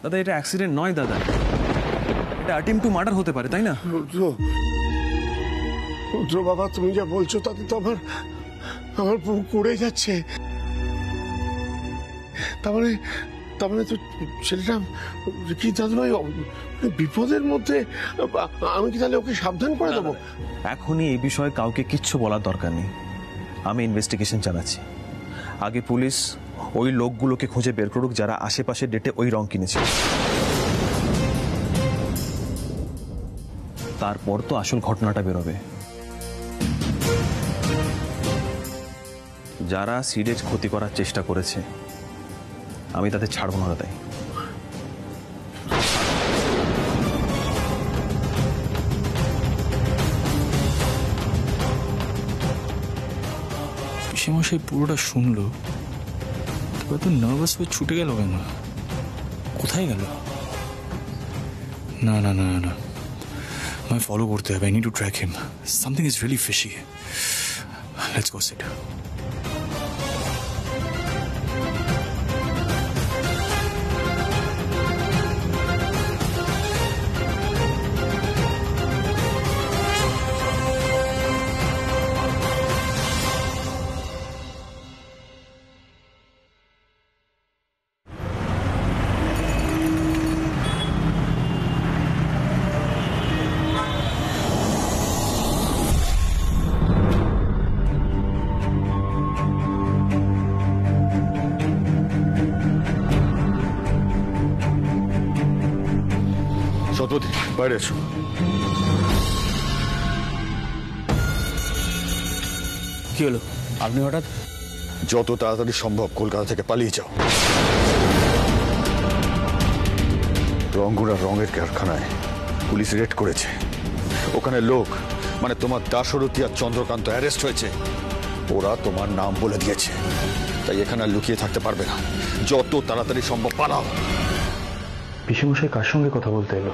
দাদা এটা অ্যাক্সিডেন্ট নয় দাদা, এটা অ্যাটেম্প্ট টু মার্ডার হতে পারে, তাই না? রুদ্র, রুদ্র বাবা, তুমি যা বলছো তাতে তো আমার বুক পুড়ে যাচ্ছে। তার মানে তো ছেলেটা কি দাদুভাই বিপদের মধ্যে, আমি কি তাহলে ওকে সাবধান করে দেবো? এখনই এই বিষয়ে কাউকে কিচ্ছু বলার দরকার নেই, আমি ইনভেস্টিগেশন চালাচ্ছি। আগে পুলিশ ওই লোকগুলোকে খুঁজে বের করুক যারা আশেপাশে ডেটে ওই রং কিনেছে, তারপর তো আসল ঘটনাটা বেরোবে। যারা সিরিয়াস ক্ষতি করার চেষ্টা করেছে আমি তাদের ছাড়ব না তাই। পিসেমশাই পুরোটা শুনলো, তবে তো নার্ভাস হয়ে ছুটে গেল কেন? কোথায় গেল? না না না না, আমায় ফলো করতে হবে। I need to track him. Something is really fishy. Let's go sit. Satapathy, বাইরে এসো। কি হলো? আপনি হঠাৎ? যত তাড়াতাড়ি সম্ভব কলকাতা থেকে পালিয়ে যাও। রংগুড়ার রঙের কারখানায় পুলিশ রেড করেছে, ওখানে লোক মানে তোমার দাশরথী আর চন্দ্রকান্ত অ্যারেস্ট হয়েছে। ওরা তোমার নাম বলে দিয়েছে, তাই এখানে আর লুকিয়ে থাকতে পারবে না। যত তাড়াতাড়ি সম্ভব পালাও। পিসেমশাই কার সঙ্গে কথা বলতে এলো?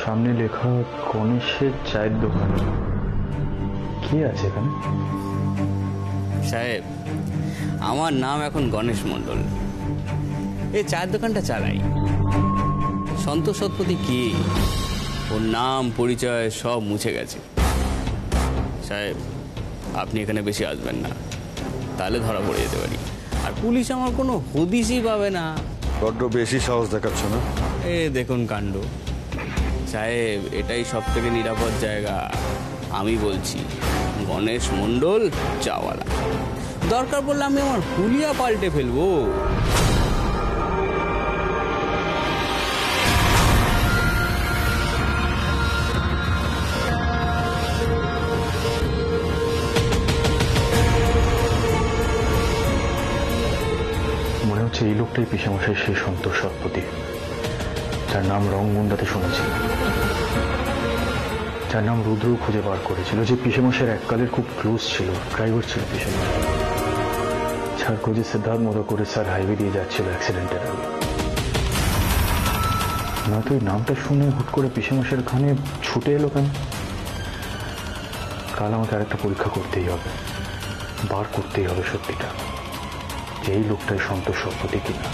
সামনে লেখা গণেশের চায়ের দোকান। কি আছে এখানে? সাহেব, আমার নাম এখন গণেশ মণ্ডল। এই চায়ের দোকানটা চালাই। সন্তোষ শতপথী কি, ওর নাম পরিচয় সব মুছে গেছে। সাহেব, আপনি এখানে বেশি আসবেন না, তাহলে ধরা পড়ে যেতে পারি। আর পুলিশ আমার কোনো হদিশই পাবে না। বড্ড বেশি সাহস দেখাচ্ছ না? এ দেখুন কাণ্ড। সাহেব, এটাই সব থেকে নিরাপদ জায়গা। আমি বলছি, গণেশ মণ্ডল চাওয়ালা। দরকার পড়লে আমি আমার হুলিয়া পাল্টে ফেলবো। মনে হচ্ছে এই লোকটাই পিসেমশাই সেই সন্তোষ শতপথী, যার নাম রংগুন্ডাতে শুনেছি, যার নাম রুদ্র খুঁজে বার করেছিল, যে পিসেমশাইয়ের এককালের খুব ক্লোজ ছিল, ড্রাইভার ছিল পিসেমশাই, যার খোঁজে সিদ্ধার্থ মধুকরের স্যার হাইওয়ে দিয়ে যাচ্ছিল অ্যাক্সিডেন্টের আগে। নয়তো এই নামটা শুনে হুট করে পিসেমশাইয়ের খানে ছুটে এলো কেন? কাল আমাকে আরেকটা পরীক্ষা করতেই হবে, বার করতেই হবে সত্যিটা, যে এই লোকটাই সন্তোষ শতপথী কিনা।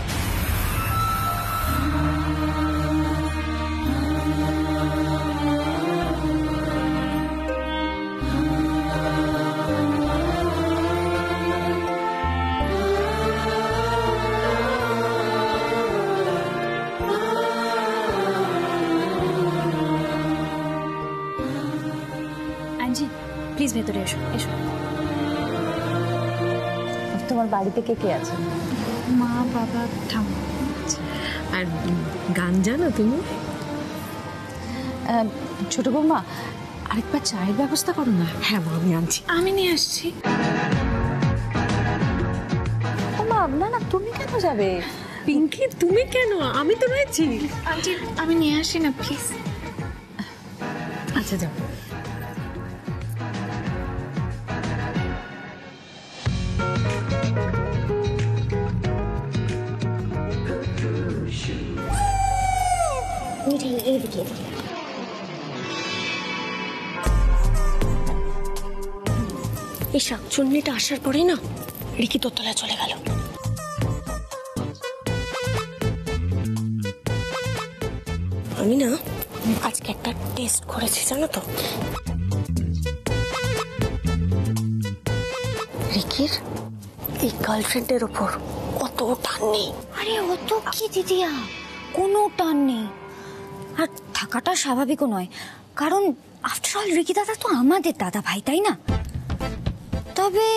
প্লিজ ভেতরে এসো। এসো। তোমার বাড়িতে কে কে আছে? মা, বাবা, ঠাম্মা। আর গান জানো তুমি? ছোট বৌমা, আরেকবার চায়ের ব্যবস্থা করো না। হ্যাঁ মা, আমি আনছি। আমি নিয়ে আসছি। মা, না না, তুমি কেন যাবে? পিঙ্কি, তুমি কেন? আমি তো রয়েছি। আন্টি, আমি নিয়ে আসি না প্লিজ। আচ্ছা যাও। এই শাকচুন্নিটা আসার পরে না রিকি দোতলায় চলে গেল। আমি না আজকে একটা টেস্ট করেছি জানো তো, রিকির এই গার্লফ্রেন্ডের ওপর অত টান নেই। আরে অত কি দিদিয়া, কোনো টান নেই। আর থাকাটা স্বাভাবিকও নয়, কারণ আফটার অল রিকি দাদা তো আমাদের দাদা ভাই, তাই না? তবে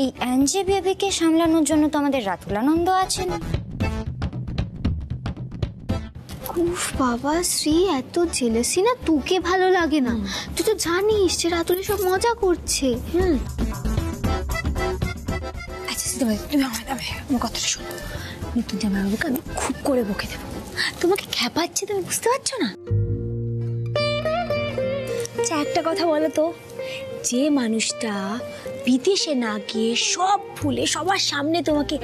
এই অ্যাঞ্জে বেবিকে সামলানোর জন্য তো আমাদের রাতুলানন্দ আছেন। উফ বাবা শ্রী, এত জেলেসি না তোকে ভালো লাগে না। তুই তো জানিস যে রাতুলি সব মজা করছে। আচ্ছা ভাই তুমি আমার কথাটা শোনো, নতুন জামাইবাবুকে আমি খুব করে বকে দেবো। তোমাকে খেপাচ্ছে, তুমি বুঝতে পারছো না? আচ্ছা একটা কথা বলো তো, যে মানুষটা বিদেশে না গিয়ে সব ভুলে সবার সামনে তোমাকে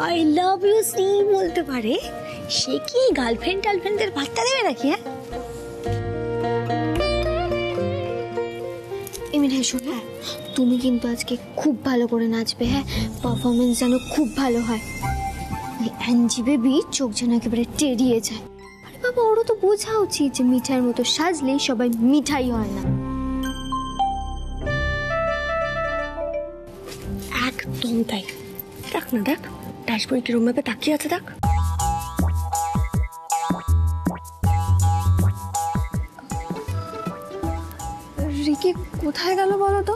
আই লাভ ইউ শ্রী বলতে পারে, সে কি টার্লফ্রেন্ডদের বার্তা দেবে নাকি? হ্যাঁ এমনি হ্যাঁ শোনো, তুমি কিন্তু আজকে খুব ভালো করে নাচবে। হ্যাঁ, পারফরমেন্স যেন খুব ভালো হয়। ওই অ্যাঞ্জি বেবি চোখ যেন একেবারে টেরিয়ে যায়। আরে বাবা, ওরও তো বোঝা উচিত যে মিঠাইয়ের মতো সাজলেই সবাই মিঠাই হয় না। একদম তাই। দেখ না, দেখ ড্যাশবোর্ডে কিরম ভাবে তাকিয়ে আছে, দেখ। রিকি কোথায় গেল বলো তো?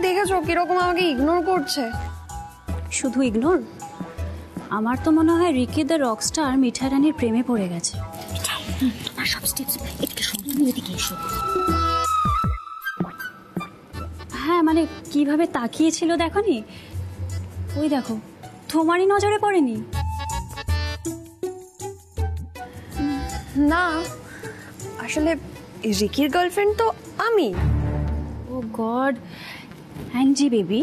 দেখেছো কিরকম আমাকে ইগনোর করছে? শুধু ইগনোর? আমার তো মনে হয় রিকি দ্য রকস্টার মিঠাই রানীর প্রেমে পড়ে গেছে। তোমার সব স্টেপস একটু শোনো, তুমি এদিকে এসো। হ্যাঁ মানে কিভাবে তাকিয়েছিল দেখোনি? ওই দেখো, তোমারই নজরে পড়েনি? না, আসলে রিকির গার্লফ্রেন্ড তো আমি। ও গড, অ্যাঞ্জি বেবি,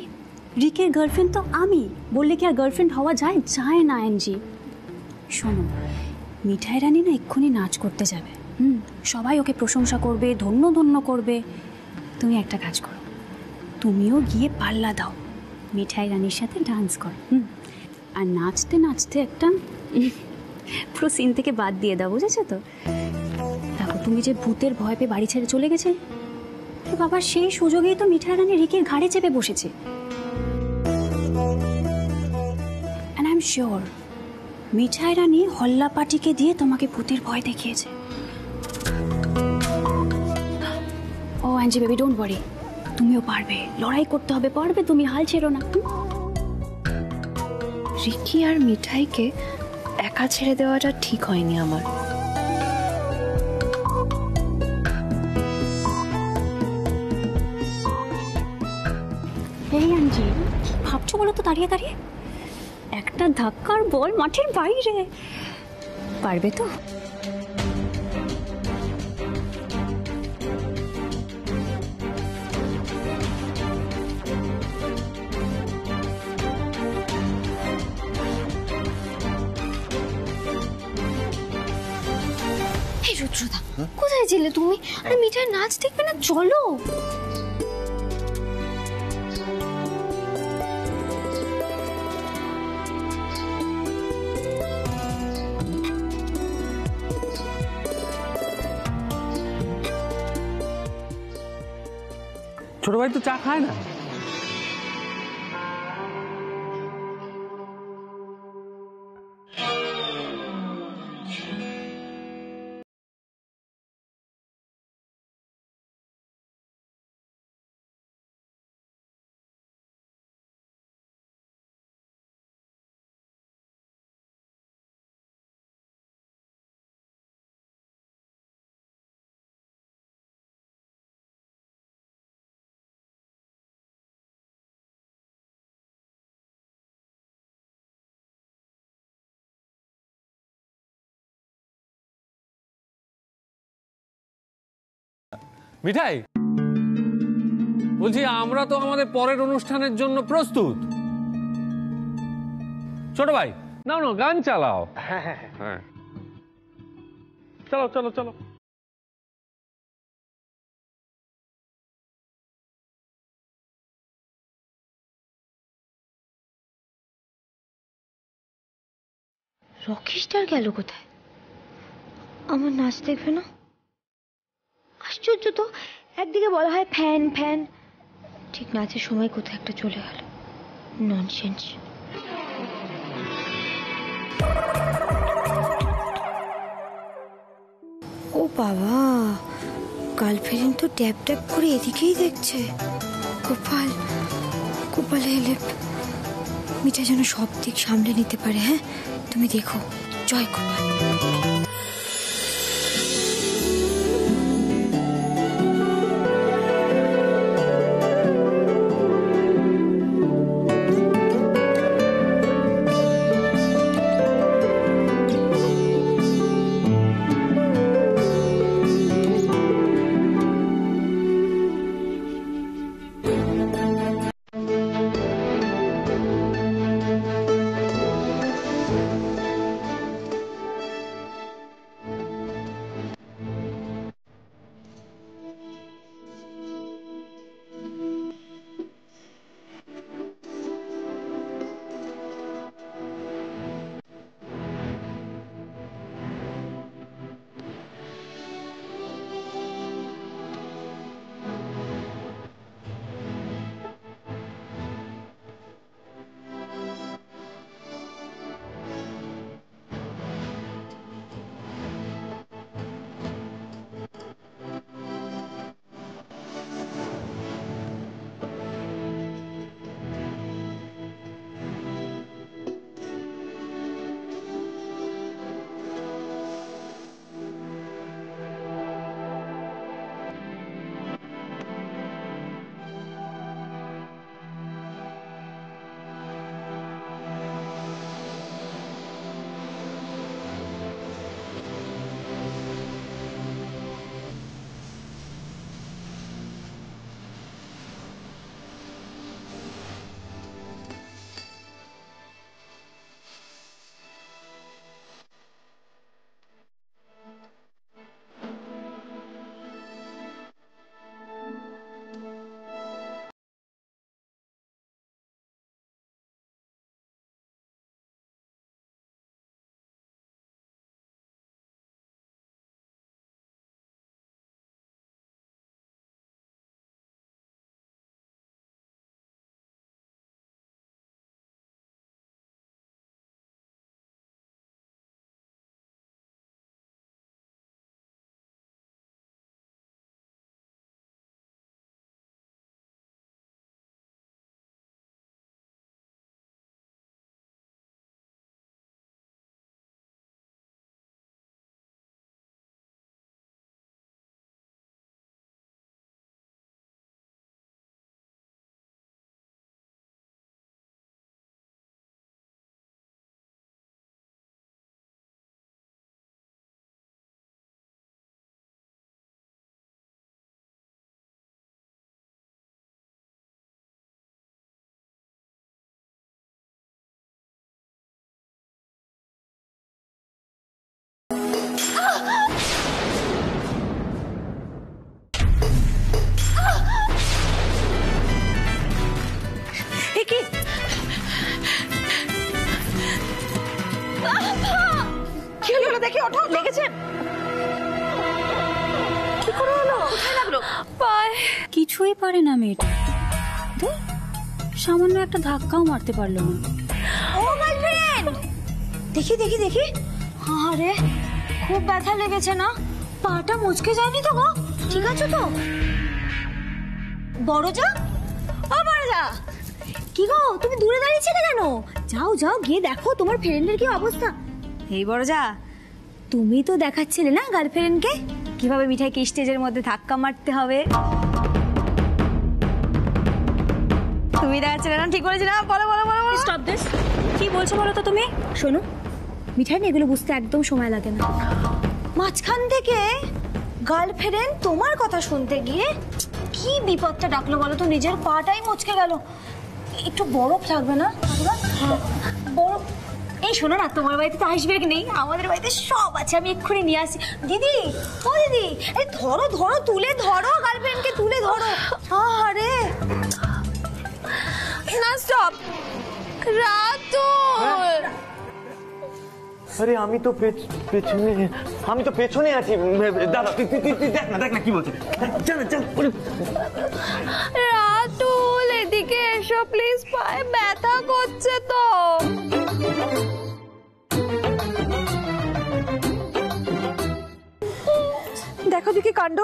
রিকের গার্লফ্রেন্ড তো আমি বললে কি আর গার্লফ্রেন্ড হওয়া যায়? যায় না অ্যাঞ্জি। শোনো, মিঠাই রানী না এক্ষুনি নাচ করতে যাবে। সবাই ওকে প্রশংসা করবে, ধন্য ধন্য করবে। তুমি একটা কাজ করো, তুমিও গিয়ে পাল্লা দাও, মিঠাই রানীর সাথে ডান্স করো। আর নাচতে নাচতে একটা পুরো সিন থেকে বাদ দিয়ে দাও, বুঝেছো তো? দেখো, তুমি যে ভূতের ভয় পেয়ে বাড়ি ছেড়ে চলে গেছে, বাবা সেই সুযোগেই তো মিঠাই রানী রিকির ঘাড়ে চেপে বসেছে। And I'm sure মিঠাই রানী হল্লা পাটিকে দিয়ে তোমাকে ভূতের ভয় দেখিয়েছে। ও অ্যাঞ্জি বেবি, ডোন্ট ওয়ারি, তুমিও পারবে, লড়াই করতে হবে, পারবে তুমি, হাল ছেড়ো না। রিকি আর মিঠাইকে একা ছেড়ে দেওয়াটা ঠিক হয়নি আমার। এই অ্যাঞ্জি, কি ভাবছো বলো তো দাঁড়িয়ে দাঁড়িয়ে? একটা ধাক্কার বল মাঠের বাইরে, পারবে তো? এই রুদ্রদা, কোথায় ছিলে তুমি? আরে মিঠাই নাচ দেখবে না, চলো। ছোট ভাই তো চা খায় না। মিঠাই, বলছি আমরা তো আমাদের পরের অনুষ্ঠানের জন্য প্রস্তুত। ছোট ভাই, নাও না গান চালাও। হ্যাঁ, চলো চলো চলো। রকি স্টার গেল কোথায়? আমার নাচ দেখবে না? আশ্চর্য তো, একদিকে বলা হয় ফ্যান ফ্যান, ঠিক নাচের সময় কোথায় একটা চলে গেল। ননসেন্স। ও বাবা, গার্লফ্রেন্ড তো ট্যাপ ট্যাপ করে এদিকেই দেখছে। গোপাল, গোপাল হেল্প। মিঠা যেন সব দিক সামলে নিতে পারে। হ্যাঁ, তুমি দেখো। জয় গোপাল। দেখি ওঠো, লেগেছেন? কি করে হলো? কোথায় লাগলো? পায়। কিছুই পারে না মেয়েটা, সামান্য একটা ধাক্কাও মারতে পারলো না। ও গার্লফ্রেন্ড, দেখি দেখি দেখি। আরে খুব ব্যথা লেগেছে না? পাটা মুচকে যায়নি তো গো? ঠিক আছে তো? বড়জা, ও বড়জা, কি গো তুমি দূরে দাঁড়িয়েছিলে কেন? যাও যাও গিয়ে দেখো তোমার ফ্রেন্ডের কি অবস্থা। এই বড়জা, তুমি তো দেখাচ্ছিলে না গার্লফ্রেন্ডকে কিভাবে মিঠাইকে স্টেজের মধ্যে ধাক্কা মারতে হবে। তুমি দেখাচ্ছিলে না? ঠিক বলেছি না? বলো বলো বলো। Stop this. কি বলছো বলো তো তুমি? শোনো, মিঠাই না এগুলো বুঝতে একদম সময় লাগে না। মাঝখান থেকে গার্লফ্রেন্ড তোমার কথা শুনতে গিয়ে কি বিপদটা ডাকলো বলো তো? নিজের পাটাই মুচকে গেল। একটু বরফ লাগবে না? বরফ। এই শোনো না, তোমার বাড়িতে তো আইসব্যাগ নেই, আমাদের বাড়িতে সব আছে, আমি এক্ষুনি নিয়ে আসি। দিদি, ও দিদি, এই ধরো ধরো, তুলে ধরো গার্লফ্রেন্ডকে, তুলে ধরো। আরে না, স্টপ। রাতুল, আরে আমি তো পেছনে আছি দাদা, তুই দেখ না কি বলছে। চল চল। রাতুল এদিকে এসো প্লিজ, পায়ে ব্যথা করছে তো। দেখো দেখি কাণ্ড,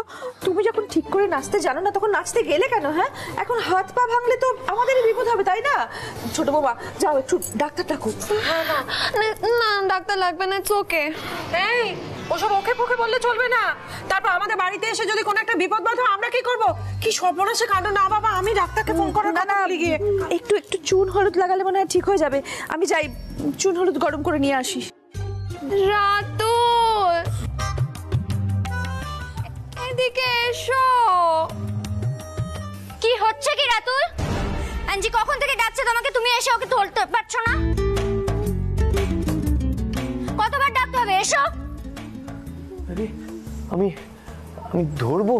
তুমি যখন ঠিক করে নাচতে জানো না তখন নাচতে গেলে কেন? হ্যাঁ, এখন হাত পা ভাঙলে তো আমাদেরই বিপদ হবে, তাই না? ছোট বাবা যাও একটু ডাক্তার ডাকো। না ডাক্তার লাগবে না, চোখে। এই ওসব ওকে ফোকে বললে চলবে না। তারপর আমাদের বাড়িতে এসে যদি কোনো একটা বিপদ বাধা, আমরা কি করব? কি সর্বনাশে কাণ্ড। না বাবা, আমি ডাক্তারকে ফোন করার কথা বলি গিয়ে। একটু একটু চুন হলুদ লাগালে মনে হয় ঠিক হয়ে যাবে। আমি যাই চুন হলুদ গরম করে নিয়ে আসি। রাতুল এদিকে এসো। কি হচ্ছে কি রাতুল? আঞ্জি কখন থেকে ডাকছে তোমাকে, তুমি এসে ওকে ধরতে পারছো না? কতবার ডাকতে হবে? এসো। আরে আমি ধরবো?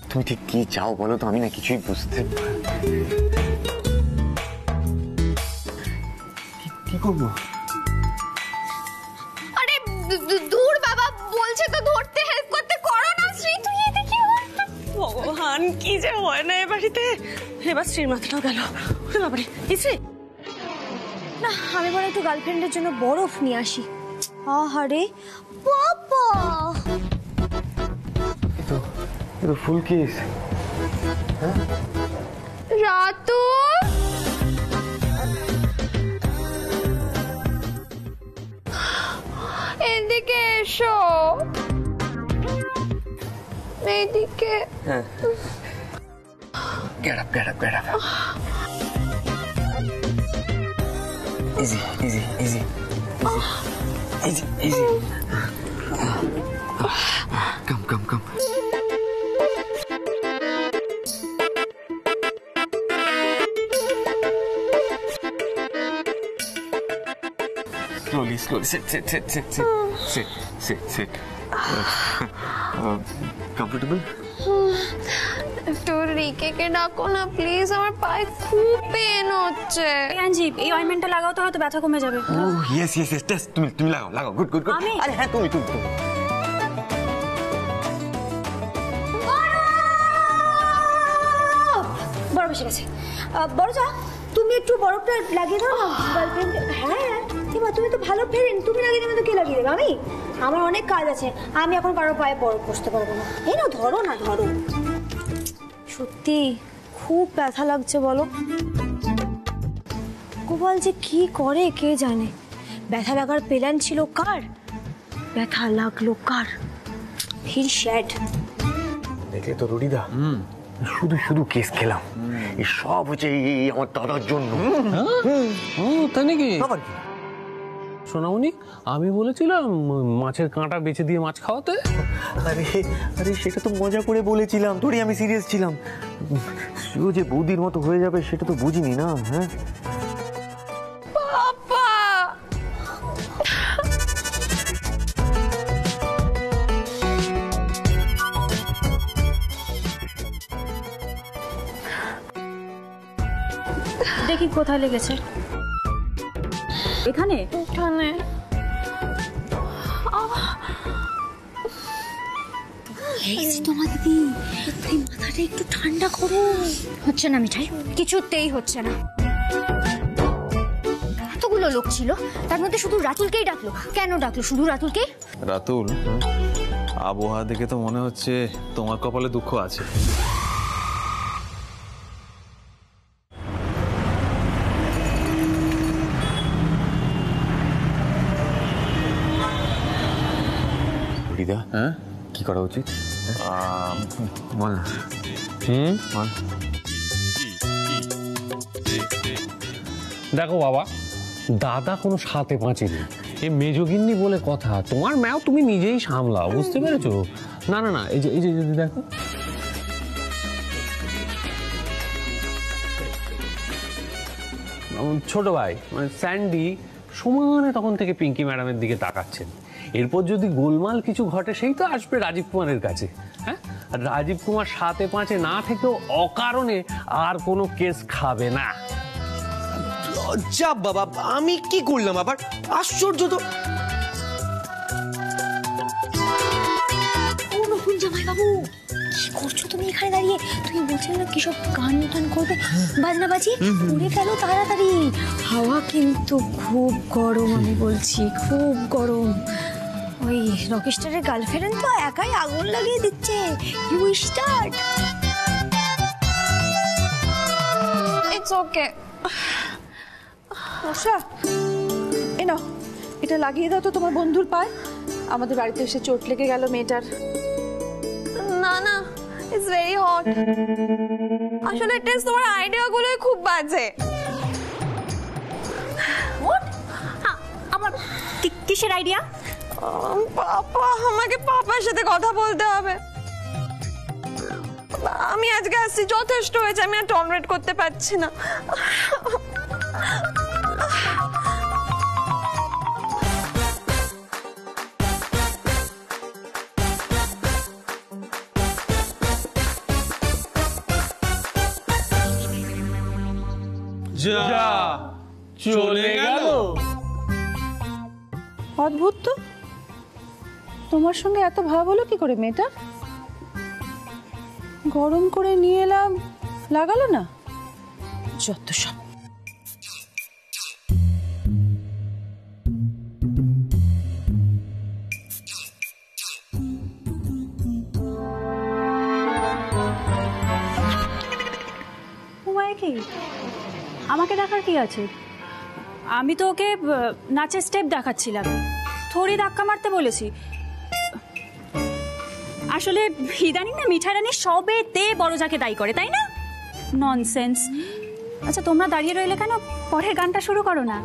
তুমি ঠিক কি চাও বলো তো, আমি না কিছুই বুঝতে। কি করবো? আরে দূর বাবা, বলছে তো ধরতে, হেল্প করতে, করো না শ্রী। তুই এদিকে ভগবান, কি যে হয় না এ বাড়িতে। এবার শ্রীর মাথাটাও গেল। বাবারে শ্রী, না আমি বলে একটু গার্লফ্রেন্ডের জন্য বরফ নিয়ে আসি। আহারে বাবা, এ তো ফুল কেস। রাতুল এদিকে এসো। এইদিকে। Get up. Easy. Come. Slowly. Sit. Comfortable? একটু রিকেকে ডাকো না প্লিজ, আমার পায়ে খুব পেন হচ্ছে। আঞ্জি, এই অয়েন্টমেন্টটা লাগাও তো হয়তো ব্যথা কমে যাবে। Yes test. তুমি লাগাও। গুড। আরে হ্যাঁ তুমি। বরফ এসে গেছে। বড় যা, তুমি একটু বরফটা লাগিয়ে দাও না গার্লফ্রেন্ড। হ্যাঁ এবার তুমি তো ভালো ফ্রেন্ড, তুমি লাগিয়ে দেবে তো কে লাগিয়ে দেবে? আমি? আমার অনেক কাজ আছে, আমি এখন কারোর পায়ে বরফ বসতে পারবো না। এই না ধরো। সত্যি খুব ব্যথা লাগছে বলো। গোপাল যে কি করে কে জানে। ব্যথা লাগার প্ল্যান ছিল কার, ব্যথা লাগলো কার। ফির শ্যাড। দেখলে তো রুডিদা, শুধু কেস খেলাম। এই সব হচ্ছে এই আমার দাদার জন্য। তাই নাকি? সোনামণি, আমি বলেছিলাম মাছের কাঁটা বেছে দিয়ে মাছ খাওয়াতে। আরে সেটা তো মজা করে বলেছিলাম, তোরই আমি সিরিয়াস ছিলাম। ও যে বৌদির মতো হয়ে যাবে সেটা তো বুঝিনি না। হ্যাঁ পাপা, দেখি কোথায় লেগেছে। এখানে তোমার দিদি, মাথাটা একটু ঠান্ডা করো। হচ্ছে না মিঠাই, কিছুতেই হচ্ছে না। এতগুলো লোক ছিল, তার মধ্যে শুধু রাতুলকেই ডাকলো। কেন ডাকলো শুধু রাতুলকে? রাতুল, আবহাওয়া দেখে তো মনে হচ্ছে তোমার কপালে দুঃখ আছে। রুডিদা, কি করা উচিত বল না। বল। দেখো বাবা, দাদা কোনো সাথে পাঁচে নেই। এই মেজগিন্নি বলে কথা, তোমার ম্যাও তুমি নিজেই সামলাও, বুঝতে পেরেছো? না এই যে দেখো, ছোট ভাই মানে স্যান্ডি সমানে তখন থেকে পিঙ্কি ম্যাডামের দিকে তাকাচ্ছেন। এরপর যদি গোলমাল কিছু ঘটে সেই তো আসবে রাজীব কুমারের কাছে। হ্যাঁ, রাজীব কুমার সাথে পাঁচে না থেকেও অকারণে আর কোনো কেস খাবে না। যা বাবা, আমি কি করলাম আবার? আশ্চর্য তো। নতুন জামাই বাবু, কি করছো তুমি এখানে দাঁড়িয়ে? তুমি বলছিলে না কি সব গান টান করবে, বাজনা বাজি করে ফেলো তাড়াতাড়ি। হাওয়া কিন্তু খুব গরম, আমি বলছি খুব গরম। ওই রকেস্টারের গার্লফ্রেন্ড তো একাই আগুন লাগিয়ে দিচ্ছে। You start. It's okay. Asha, এ নাও, এটা লাগিয়ে দাও তো তোমার বন্ধুর পায়ে। আমাদের বাড়িতে এসে চোট লেগে গেল মেয়েটার। না না, ইটস ভেরি হট। আসলে টেস্ট তোমার আইডিয়াগুলোই খুব বাজে। আমার কিসের আইডিয়া? পাপা, আমাকে পাপার সাথে কথা বলতে হবে। আমি আজকে আসছি, যথেষ্ট হয়েছে, আমি আর টলারেট করতে পারছি না। যা চলে গেল। অদ্ভুত তো, তোমার সঙ্গে এত ভাব হলো কি করে মেয়েটা? গরম করে নিয়ে এলাম, লাগালো না। যত সব। কি আমাকে দেখার কি আছে? আমি তো ওকে নাচের স্টেপ দেখাচ্ছিলাম, থোড়ি ধাক্কা মারতে বলেছি। আসলে ইদানিং না মিঠাই রানী সবেতে বড় যাকে দায়ী করে, তাই না? ননসেন্স। আচ্ছা তোমরা দাঁড়িয়ে রইলে কেন? পরের গানটা শুরু করো না।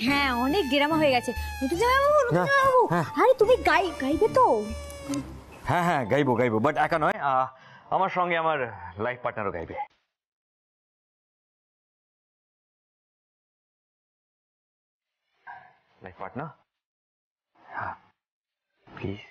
হ্যাঁ, অনেক ড্রামা হয়ে গেছে। নতুন জামাইবাবু, নতুন জামাইবাবু, আরে তুমি গাইবে তো? হ্যাঁ হ্যাঁ গাইবো গাইবো, বাট একা নয়, আমার সঙ্গে আমার লাইফ পার্টনারও গাইবে। লাইফ পার্টনার, হ্যাঁ প্লিজ।